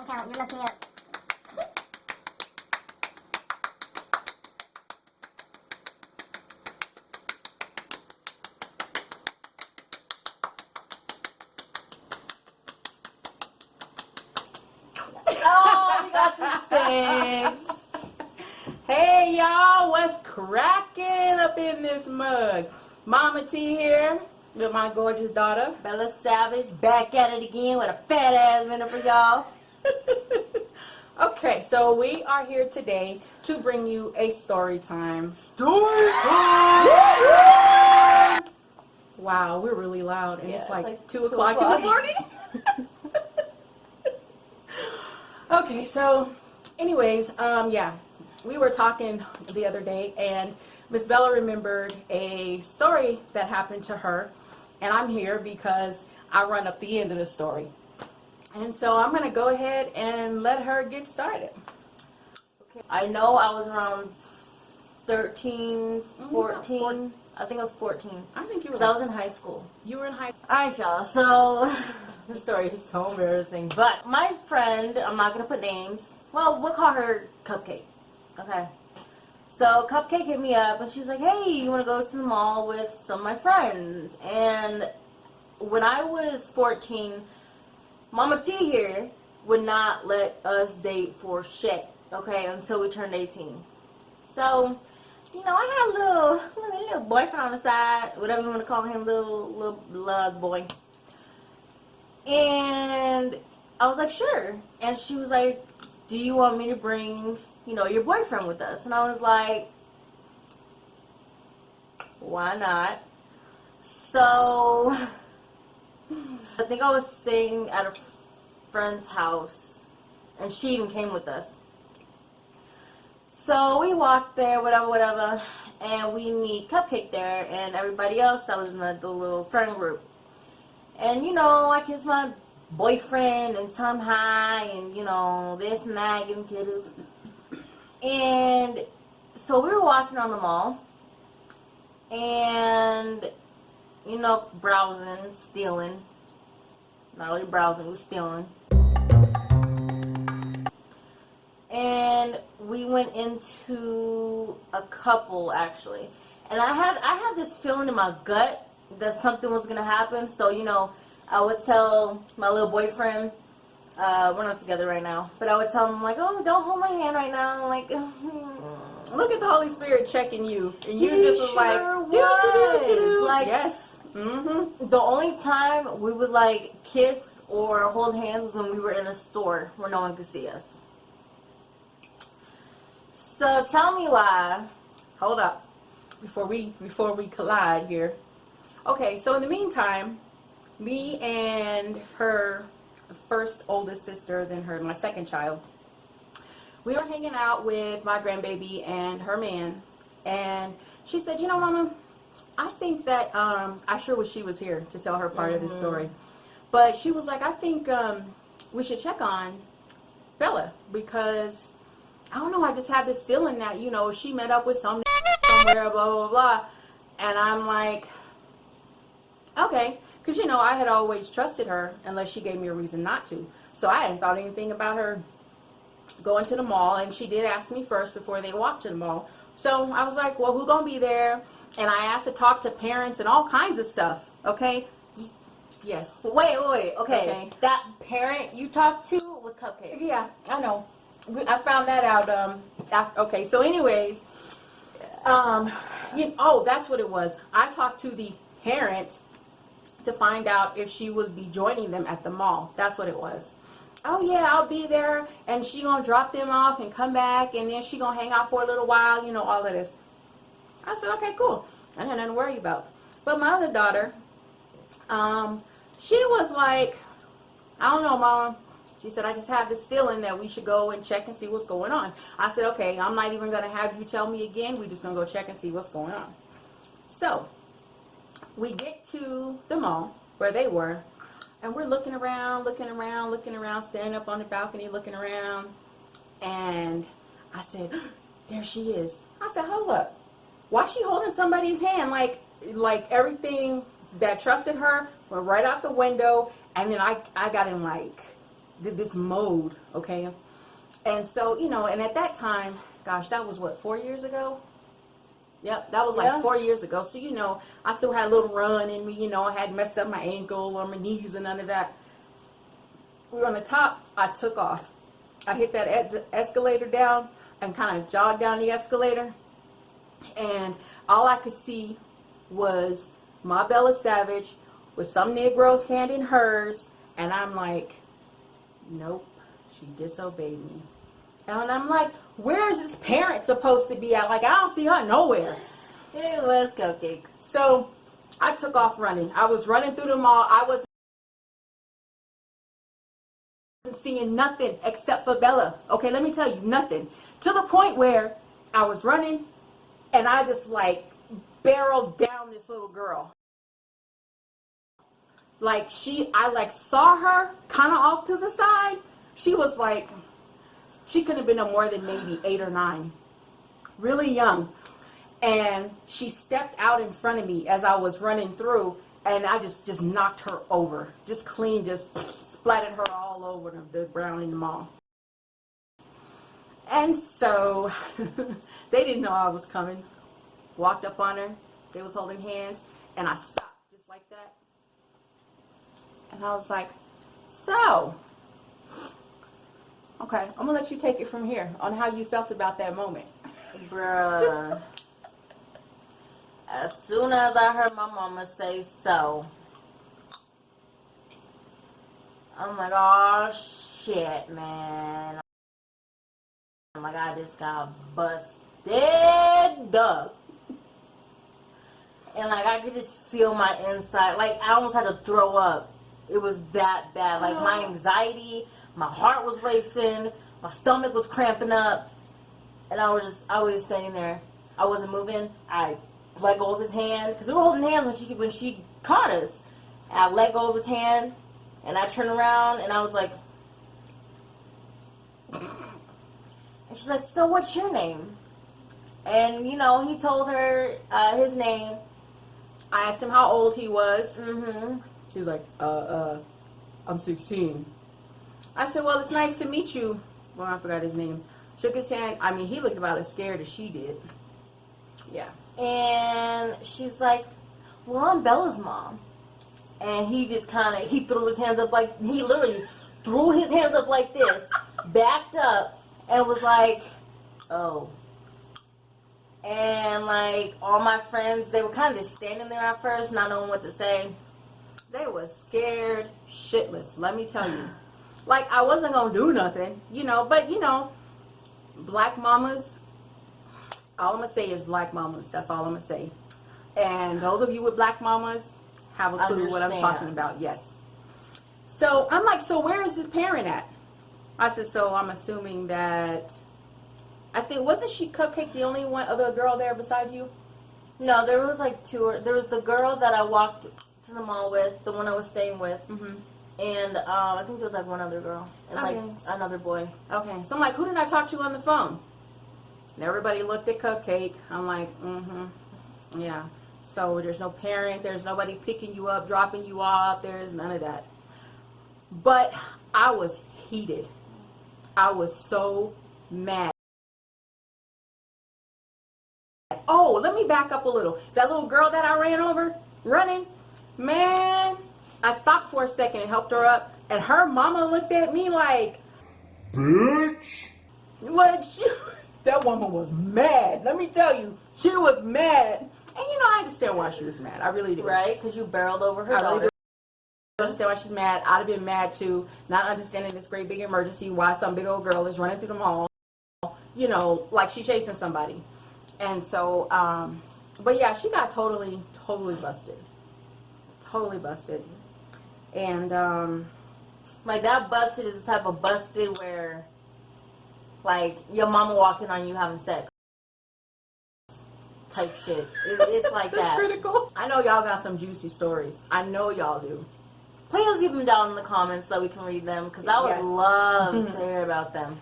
don't count. You're messing me up. Oh, we got the 6. Hey y'all, what's cracking up in this mug? Mama T here with my gorgeous daughter, BxllaSavagx, back at it again with a fat ass minute for y'all. Okay, so we are here today to bring you a story time. Story time! Wow, we're really loud, and Yeah, it's like 2 2 o'clock in the morning. Okay, so anyways, yeah, we were talking the other day, and Miss Bella remembered a story that happened to her, and I'm here because I run up the end of the story. And so I'm going to go ahead and let her get started. Okay. I know I was around 13, 14. I think I was 14. I think you were. Because I was in high school. You were in high school. Alright, y'all. So, the story is so embarrassing. But my friend, I'm not going to put names. Well, we'll call her Cupcake. Okay. So, Cupcake hit me up and she's like, hey, you want to go to the mall with some of my friends? And when I was 14, Mama T here would not let us date for shit, okay, until we turned 18. So, you know, I had a little boyfriend on the side, whatever you want to call him, little love boy. And I was like, sure. And she was like, do you want me to bring, you know, your boyfriend with us? And I was like, why not? So I think I was staying at a friend's house, and she even came with us. So we walked there, whatever, and we meet Cupcake there and everybody else that was in the little friend group. And, you know, I kissed my boyfriend and tell him hi, and, you know, this and that, giving kisses. And so we were walking on the mall, and, you know, browsing, stealing. Not really browsing, we were stealing. And we went into a couple, actually. And I had this feeling in my gut that something was going to happen. So, you know, I would tell my little boyfriend, we're not together right now, but I would tell him, like, oh, don't hold my hand right now. Like, look at the Holy Spirit checking you. And you just was sure like, like, yes. Mm-hmm. The only time we would, like, kiss or hold hands was when we were in a store where no one could see us. So tell me why. Hold up. Before we collide here. Okay, so in the meantime, me and her first oldest sister, then my second child, we were hanging out with my grandbaby and her man, and she said, you know, Mama, I think that, I sure wish she was here to tell her part of this story, but she was like, I think we should check on Bella, because, I don't know, I just had this feeling that, you know, she met up with somewhere, blah, blah, blah, and I'm like, okay, because, you know, I had always trusted her unless she gave me a reason not to, so I hadn't thought anything about her going to the mall, and she did ask me first before they walked to the mall. So I was like, well, who's gonna be there? And I asked to talk to parents and all kinds of stuff. Okay. Yes. Wait. Okay. That parent you talked to was Cupcake. Yeah, I know. I found that out. Okay. So, anyways, oh, that's what it was. I talked to the parent to find out if she would be joining them at the mall. That's what it was. Oh yeah, I'll be there, and she gonna drop them off and come back, and then she gonna hang out for a little while, you know, all of this. I said, okay, cool. I had nothing to worry about. But my other daughter, she was like, I don't know, Mom. She said, I just have this feeling that we should go and check and see what's going on. I said, okay, I'm not even gonna have you tell me again. We're just gonna go check and see what's going on. So we get to the mall where they were. And we're looking around, standing up on the balcony, looking around. And I said, there she is. I said, hold up. Why is she holding somebody's hand? Like everything that trusted her went right out the window. And then I got in like this mode, okay? And so, you know, and at that time, gosh, that was what, 4 years ago? Yep, that was like 4 years ago. So, you know, I still had a little run in me, you know, I hadn't messed up my ankle or my knees and none of that. We were on the top, I took off. I hit that escalator down and kind of jogged down the escalator. And all I could see was my BxllaSavagx with some Negro's hand in hers. And I'm like, nope, she disobeyed me. And I'm like, where is this parent supposed to be at? Like, I don't see her nowhere. It was Cupcake. So I took off running. I was running through the mall. I wasn't seeing nothing except for Bella. Okay, let me tell you, nothing. To the point where I was running and I just like barreled down this little girl. Like I like saw her kind of off to the side. She was like, she couldn't have been no more than maybe 8 or 9. Really young. And she stepped out in front of me as I was running through, and I just knocked her over. Just clean, just splattered her all over the ground in the mall. And so they didn't know I was coming. Walked up on her. They was holding hands, and I stopped just like that. And I was like, so, okay, I'm going to let you take it from here on how you felt about that moment. Bruh. As soon as I heard my mama say so, I'm like, oh shit, man. I'm like, I just got busted up. And like, I could just feel my inside. Like, I almost had to throw up. It was that bad. Like, my anxiety, my heart was racing, my stomach was cramping up. And I was standing there. I wasn't moving. I let go of his hand, because we were holding hands when she caught us. And I let go of his hand, and I turned around, and I was like, and she's like, so what's your name? And, you know, he told her his name. I asked him how old he was. Mm-hmm. He was like, I'm 16. I said, well, it's nice to meet you. Well, I forgot his name. Shook his hand. I mean, he looked about as scared as she did. Yeah. And she's like, well, I'm Bella's mom. And he just he threw his hands up like, he literally threw his hands up like this, backed up, and was like, oh. And like, all my friends, they were kind of just standing there at first, not knowing what to say. They were scared shitless, let me tell you. Like, I wasn't going to do nothing, you know, but, you know, black mamas, all I'm going to say is black mamas. That's all I'm going to say. And those of you with black mamas have a clue what I'm talking about. Yes. So I'm like, so where is his parent at? I said, so I'm assuming that, I think, wasn't she Cupcake the only one other girl there besides you? No, there was like two. There was the girl that I walked to the mall with, the one I was staying with. Mm-hmm. And I think there was like one other girl and like another boy. Okay, so I'm like, who did I talk to on the phone? And everybody looked at Cupcake. I'm like, yeah. So there's no parent, there's nobody picking you up, dropping you off, there's none of that. But I was heated. I was so mad. Oh, let me back up a little. That little girl that I ran over, running, man, I stopped for a second and helped her up, and her mama looked at me like, bitch. Like, that woman was mad. Let me tell you, she was mad. And you know, I understand why she was mad. I really do. Right? Because you barreled over her daughter. Really do understand why she's mad. I'd have been mad too, not understanding this great big emergency, why some big old girl is running through the mall, you know, like she's chasing somebody. And so, but yeah, she got totally busted. Totally busted. And, like, that busted is the type of busted where, like, your mama walking on you having sex. Type shit. It's like that's that. critical. I know y'all got some juicy stories. I know y'all do. Please leave them down in the comments so we can read them, because I would love to hear about them.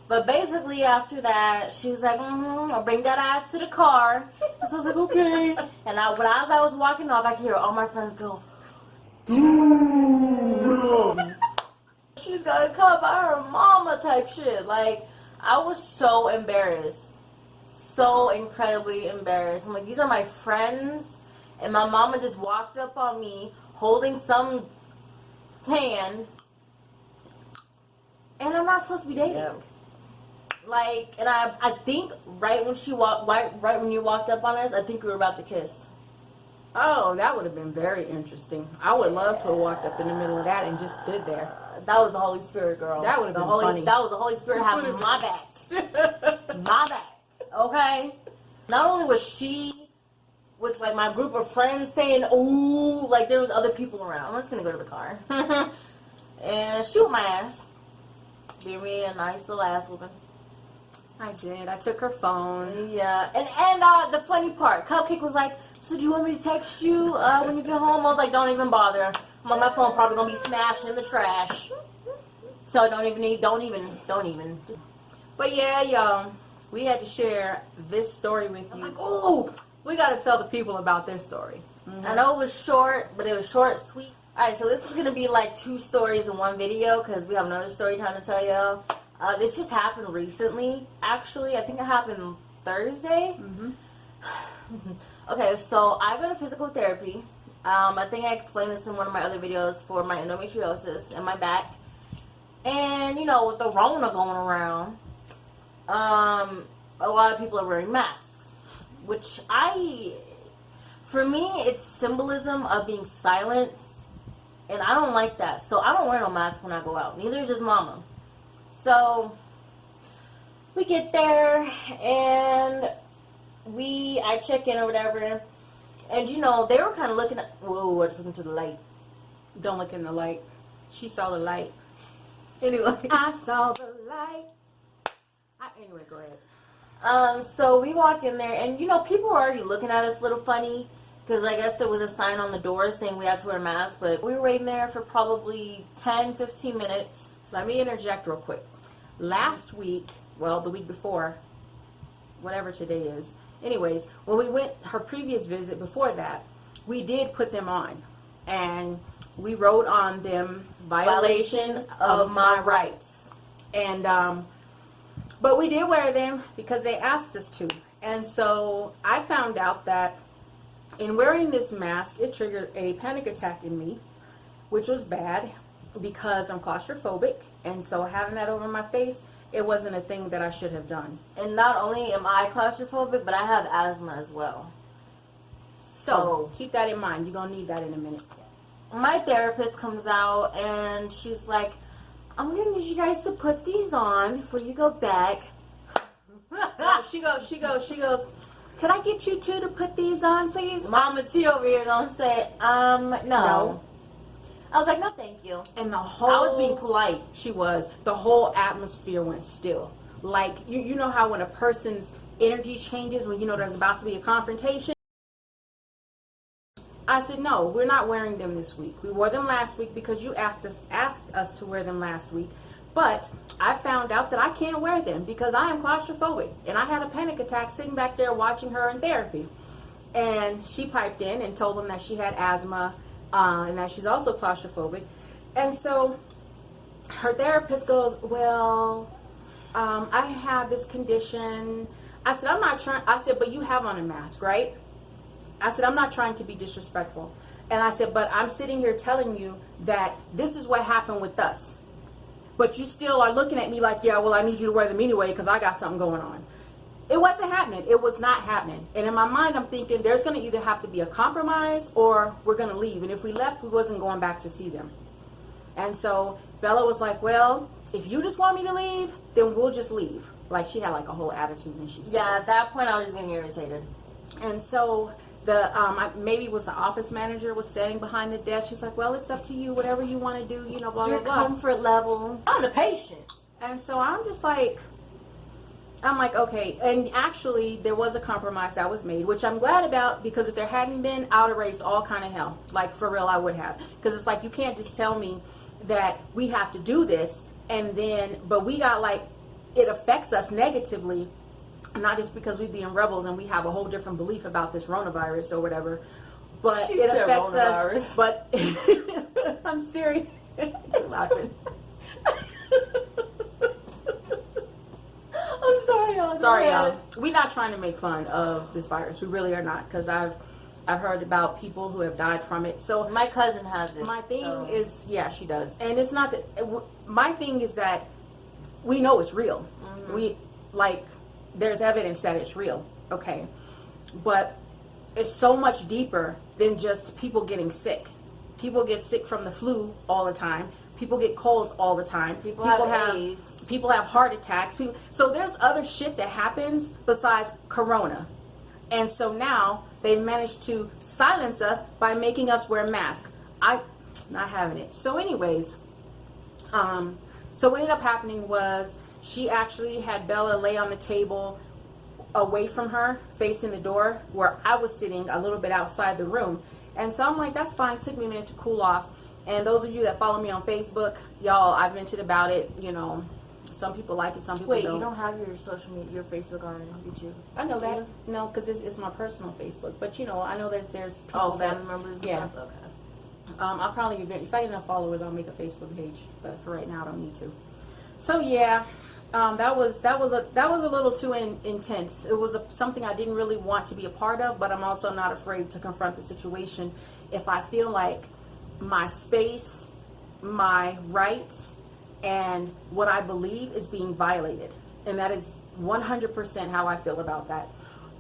But basically, after that, she was like, I'll bring that ass to the car. And so I was like, okay. And as I was walking off, I could hear all my friends go, she's gonna come by her mama type shit. Like, I was so embarrassed. So incredibly embarrassed. I'm like, these are my friends, and my mama just walked up on me holding some tan, and I'm not supposed to be dating. Yep. Like, and I think right when you walked up on us, I think we were about to kiss. Oh, that would have been very interesting. I would love to have walked up in the middle of that and just stood there. That was the Holy Spirit, girl. That would have been funny. That was the Holy Spirit having my back. My back. Okay? Not only was she with, like, my group of friends saying, ooh, like, there was other people around. I'm just going to go to the car. And shoot my ass. Give me a nice little ass whooping. I did. I took her phone. Yeah. And the funny part, Cupcake was like, so do you want me to text you when you get home? I was like, don't even bother. I'm like, my phone probably going to be smashed in the trash. So don't even. But yeah, y'all, we had to share this story with you. I'm like, oh, we got to tell the people about this story. Mm-hmm. I know it was short, but it was short, sweet. All right, so this is going to be like 2 stories in one video because we have another story time to tell y'all. This just happened recently, actually. I think it happened Thursday. Mm-hmm. Okay, so I go to physical therapy. I think I explained this in one of my other videos for my endometriosis and my back. And, you know, with the Rona going around, a lot of people are wearing masks, which for me, it's symbolism of being silenced, and I don't like that. So I don't wear no mask when I go out. Neither does Mama. So we get there, and I check in or whatever, and, you know, they were kind of looking at, whoa, I just looking to the light. Don't look in the light. She saw the light. Anyway. I saw the light. Anyway, go ahead. So we walk in there, and, you know, people were already looking at us a little funny, because I guess there was a sign on the door saying we had to wear masks, but we were waiting there for probably 10, 15 minutes. Let me interject real quick. Last week, well, the week before, whatever today is, anyways, when we went her previous visit before that, we did put them on, and we wrote on them violation of my rights. And but we did wear them because they asked us to. And so I found out that in wearing this mask, it triggered a panic attack in me, which was bad because I'm claustrophobic, and so having that over my face, it wasn't a thing that I should have done. And not only am I claustrophobic, but I have asthma as well. So keep that in mind. You're going to need that in a minute. My therapist comes out, and she's like, I'm going to need you guys to put these on before you go back. She goes, could I get you 2 to put these on, please? Mama T over here going to say, no. I was like, no, thank you. And I was being polite. She was. The whole atmosphere went still. Like, you know how when a person's energy changes, when you know there's about to be a confrontation? I said, no, we're not wearing them this week. We wore them last week because you asked us to wear them last week. But I found out that I can't wear them because I am claustrophobic. And I had a panic attack sitting back there watching her in therapy. And she piped in and told them that she had asthma and that she's also claustrophobic. And so her therapist goes, well, I have this condition. I said, I'm not trying. I said, but you have on a mask, right? I said, I'm not trying to be disrespectful. And I said, but I'm sitting here telling you that this is what happened with us. But you still are looking at me like, yeah, well, I need you to wear them anyway because I got something going on. It wasn't happening. It was not happening. And in my mind, I'm thinking there's going to either have to be a compromise or we're going to leave. And if we left, we wasn't going back to see them. And so Bella was like, well, if you just want me to leave, then we'll just leave. Like, she had like a whole attitude when she said yeah, at that point, I was just getting irritated. And so maybe it was the office manager was standing behind the desk. She's like, well, it's up to you, whatever you want to do, you know, blah, your blah, blah. comfort level. I'm the patient. And so I'm like, okay. And actually, there was a compromise that was made, which I'm glad about, because if there hadn't been, I would have raised all kind of hell. Like, for real, I would have. Because it's like, you can't just tell me that we have to do this, and then, but we got, like, it affects us negatively, not just because we being rebels and we have a whole different belief about this coronavirus or whatever, but it affects us. But I'm serious. I'm laughing. Sorry, y'all. Sorry, y'all. We're not trying to make fun of this virus. We really are not, because I've heard about people who have died from it. So my cousin has it. My thing is, yeah, she does, and it's not that. My thing is that we know it's real. We there's evidence that it's real. Okay, but it's so much deeper than just people getting sick. People get sick from the flu all the time. People get colds all the time. People have AIDS. People have heart attacks. So there's other shit that happens besides corona. And so now they've managed to silence us by making us wear masks. I'm not having it. So anyways, so what ended up happening was she actually had Bella lay on the table away from her, facing the door, where I was sitting a little bit outside the room. And so I'm like, that's fine. It took me a minute to cool off. And those of you that follow me on Facebook, y'all, I've mentioned about it. You know, some people like it, some people don't. Wait, you don't have your social media, your Facebook on YouTube? I know that. No, because it's my personal Facebook. But, you know, I know that there's people family members? Yeah. Okay. I'll probably, if I get enough followers, I'll make a Facebook page. But for right now, I don't need to. So, yeah. That was a little too intense. It was something I didn't really want to be a part of, but I'm also not afraid to confront the situation if I feel like my space, my rights, and what I believe is being violated. And that is 100% how I feel about that.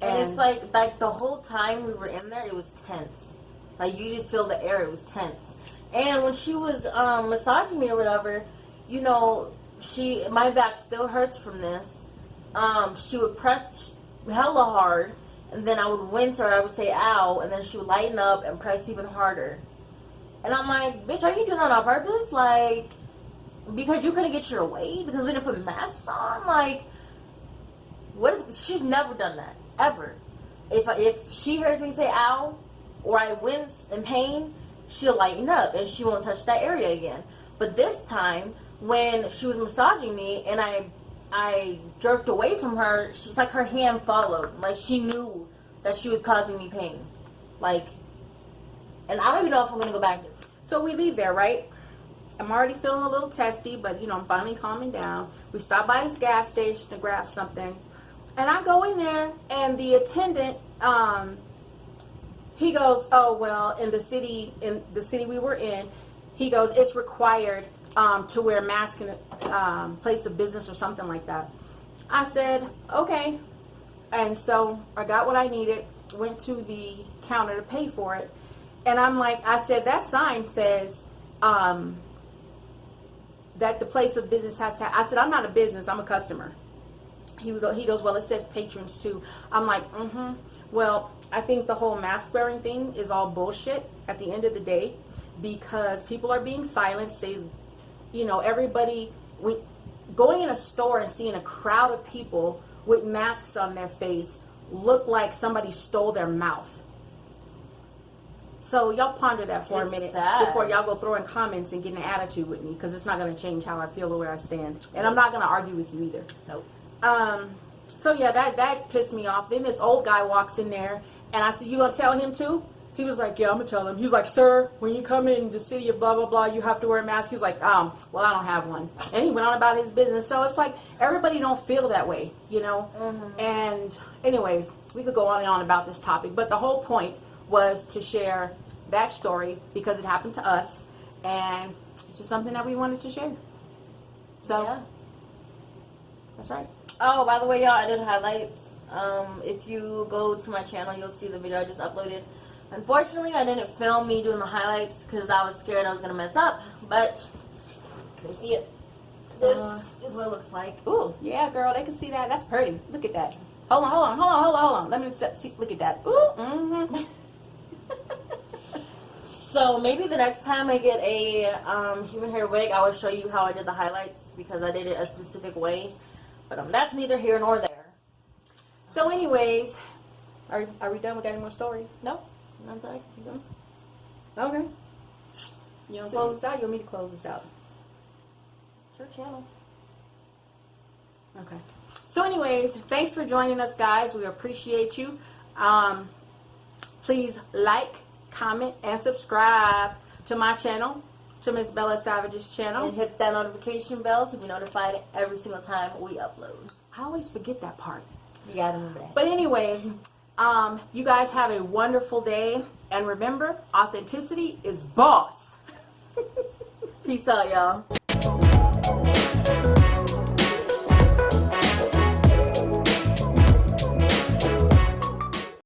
And it's like the whole time we were in there, it was tense. Like, you just feel the air, it was tense. And when she was massaging me or whatever, you know, my back still hurts from this. She would press hella hard, and then I would wince her, I would say ow, and then she would lighten up and press even harder. And I'm like, bitch, are you doing that on purpose? Like, because you couldn't get your way? Because we didn't put masks on? Like, she's never done that, ever. If she hears me say ow, or I wince in pain, she'll lighten up, and she won't touch that area again. But this time, when she was massaging me, and I jerked away from her, she's like, her hand followed. Like, she knew that she was causing me pain. Like, and I don't even know if I'm going to go back there. So we leave there, right? I'm already feeling a little testy, but, you know, I'm finally calming down. We stop by this gas station to grab something. And I go in there, and the attendant, he goes, oh, well, in the city we were in, he goes, it's required to wear a mask in a place of business or something like that. I said, okay. And so I got what I needed, went to the counter to pay for it. And I'm like, I said, that sign says that the place of business has to, I said, I'm not a business, I'm a customer. He goes, well, it says patrons too. I'm like, well, I think the whole mask wearing thing is all bullshit at the end of the day, because people are being silenced. They, you know, everybody, going in a store and seeing a crowd of people with masks on their face look like somebody stole their mouth. So y'all ponder that for a minute before y'all go throwing comments and getting an attitude with me, because it's not going to change how I feel or where I stand. And I'm not going to argue with you either. Nope. So yeah, that pissed me off. Then this old guy walks in there, and I said, you going to tell him too? He was like, yeah, I'm going to tell him. He was like, sir, when you come in the city of blah, blah, blah, you have to wear a mask. He was like, well, I don't have one. And he went on about his business. So it's like, everybody don't feel that way, you know? And anyways, we could go on and on about this topic. But the whole point was to share that story because it happened to us. And it's just something that we wanted to share. So, yeah. That's right. Oh, by the way, y'all, I did highlights. If you go to my channel, you'll see the video I just uploaded. Unfortunately, I didn't film me doing the highlights because I was scared I was going to mess up. But, you see it? This is what it looks like. Ooh, yeah, girl, they can see that. That's pretty. Look at that. Hold on. Let me see. Look at that. Ooh, So, maybe the next time I get a human hair wig, I will show you how I did the highlights because I did it a specific way. But that's neither here nor there. So, anyways, are we done? We got any more stories? No. Not that. You done? Okay. You want to close this out? You want me to close this out? It's your channel. Okay. So anyways, thanks for joining us, guys. We appreciate you. Please like, comment, and subscribe to my channel. to Miss Bella Savage's channel. And hit that notification bell to be notified every single time we upload. I always forget that part. You gotta remember that. But anyways, you guys have a wonderful day. And remember, authenticity is boss. Peace out, y'all.